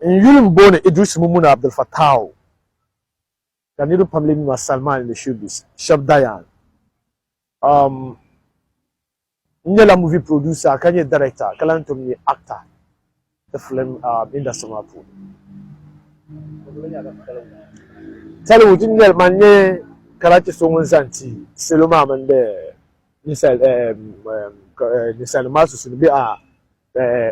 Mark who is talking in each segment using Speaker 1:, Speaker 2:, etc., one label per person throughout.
Speaker 1: in Yulim Bone Idris Mumuna Abdel Fattah. Can you family me Salman in the showbiz? Shab Dayan. Nyela movie producer, Kanye director, Kalantomi actor. The film industry mapu. Tell you Nyel Manye Karachi Songon Zanti, Seloma Mande, Nisal Masus be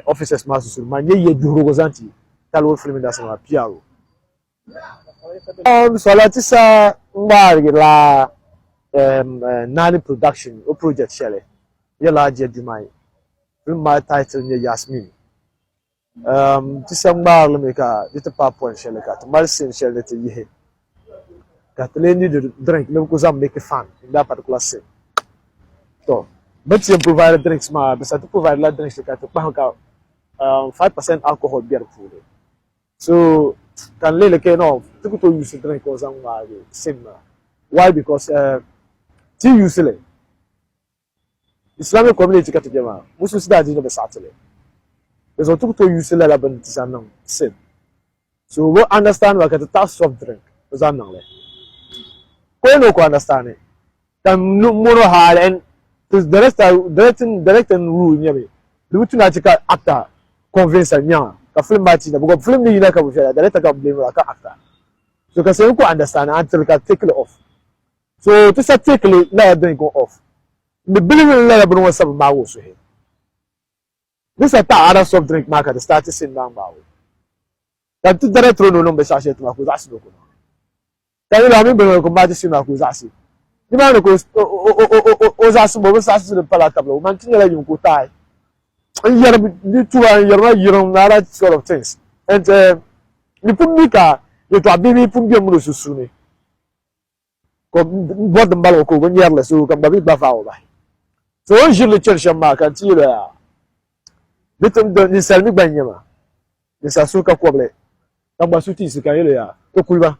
Speaker 1: officers Masus, Manye Durozanti, Talo film industry Piaro. Solatisa Margila Nani production or project Shelley. Yella Jedumai. Film my title near Yasmin. December Lemeka, little papa and Shelleka, Marcin Shelley to ye. Kathleen to drink, no because I'm making fun in that particular scene. So, but you provide drinks, but to provide lot drinks to 5% alcohol beer food. So, can lay the off, to use to drink or some same. Why? Because tea usually. Islamic community kategema musu sida dino be satele bezo to use la laban tisanam sin so we understand what the task of drink uzanang le ko no ko understand it can mono hal and the rest direct and rule nyabe the wutu na chika actor convince anya ka film party na because film ni na ka bu fela direct ka blame ka actor so ka say ko understand until ka take it off so to say take it na drink go off. The believing level but was some bow so here. This is a other soft drink market the started sin down bow. That the direct no number sachet to Makuzashi. Can you remember combat to Makuzashi? The man goes Ozas Mobus to the palatable, Mantina you could tie. And you're not sort of things. And you put Mika, you to a baby put your Musu soon. What the Maloko when you're less who can be buff. So usually church mark until little don't sell me banyama. This asuka kwable. Kamba suti sikayele ya. Okulma.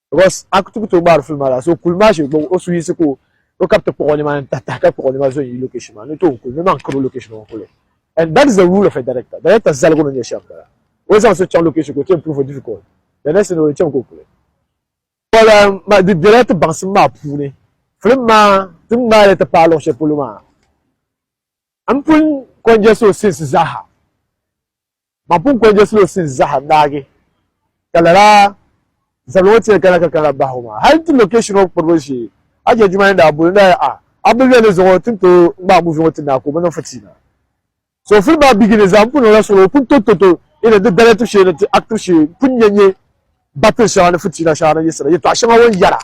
Speaker 1: Because akutu to bar filmara so kulma shi go osu yisiko o kapta pokoni man tataka pokoni ma zo yi location man to kulma man kro location on kule. And that is the rule of a director. Director zalgo no yeshaka. Always also change location go to improve difficult. The next thing we change go kule. Well the director bansima pune. Filma tumma le tapalo she puluma. Ampun konjeso since Zaha. Mapun konjeso since Zaha nagi. Kalara Zalwote kala bahuma. How to location of Porboshi? I just mind Abuna. Abuna is all to Babu na Kumano Fatina. So Filma begin example no so put to in the director she the actor she punye battle shana Fatina shana yesterday. You tashama one yara.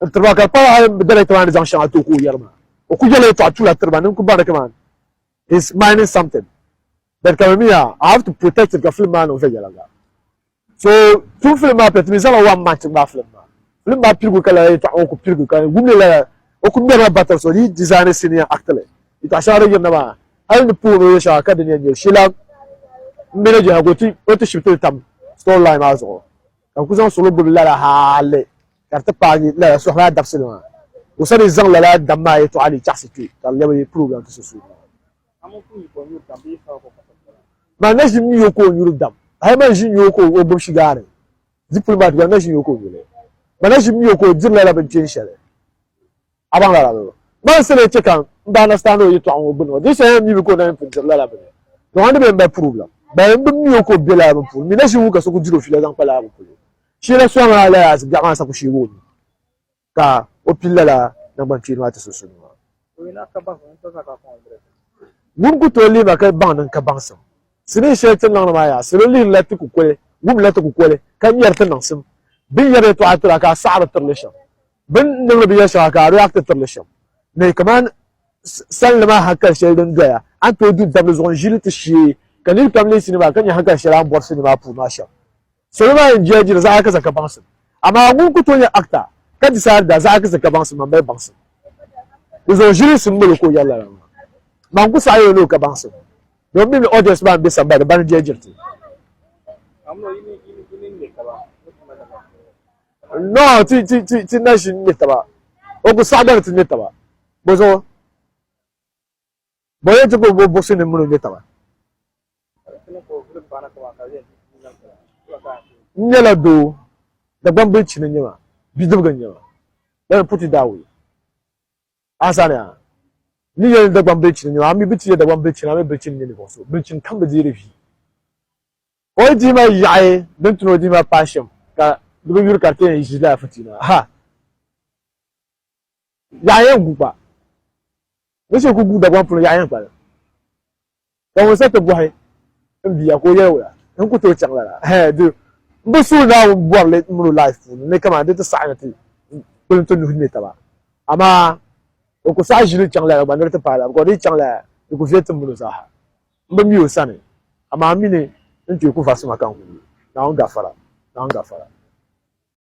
Speaker 1: Terbaga pa director an zanction to ku yarma. Okujale to atula terban ku barakaman. Is minus something. But Kamia, I have to protect the film man of Vegalaga. So two film up at Mizala one match in Buffalo. Film up Pigu Kala to Oku Pigu Kala, Gumila, Okumera Battle, so he designed a senior actor. It was shouting Nama. I am the poor Russia Academy and Sheila manager go to ship to them storyline also. Kuzan Solo Bula Hale. Pagi la so ha dapsina usani zang la damma to ali chasiti ka lewe program to susu ma na jimi yoko nyuru dam ay ma jimi yoko obo shigare diplomat ga na jimi yoko yule ma na jimi yoko dirla la ben chenshele aban la la ma sele chekan mba understand o yito an obo no this am mi ko na dirla la ben no hande be problem ba mbi yoko be la ben mi na jimi ka so ko diro fi la zang pala ben she la so ma la as gama sa ku shi wo ka opilala na banchi no ata susu no mun ku to li ba ka ban nan ka bansa sini she tin nan ma ya sini li la tu ku kwele gum la tu ku kwele kan yar tin nan sim bin yare to atura ka sa'ar tarlishan bin nan bi ya sha ka react tarlishan ne kaman sallama hakka she din gaya an to du da zon jilti shi kan il kamle sini ba kan ya hakka shi ran bor sini ba pu ma sha so ba in jeji za ka zaka bansa amma mun ku to ya akta kad sa da za ka zaka bansa man bai bansa zon jili sun mu ko yalla man ku sa yo no ka bansa don mi audience ban be samba da ban jejirti no ti nation ne taba o ku sa da ti ne taba bozo boye to bo bo sene mu ne taba Nyala do the bambich in Yama, Bidum Yama. Let me put it that way. Asana. Near the bambich in your army, bitch, the one bitch, and I'm a bitch in universe. Bitch and come with the review. Why do my yai, don't know my passion? The way cartoon is laughing. Ha! Yaya Guba. Which you could do the one for Yayan. There was such a boy, and be a goya. Don't go to a channel. Hey, do. But soon now, one let more life. Make a man did the sanity. Put to Nitaba. Ama, Okosaj channel, but not a pile. I've got each channel. You could get to Muzaha. But you, Sonny. Ama mini, into Kufasuma account. Now, Gafara.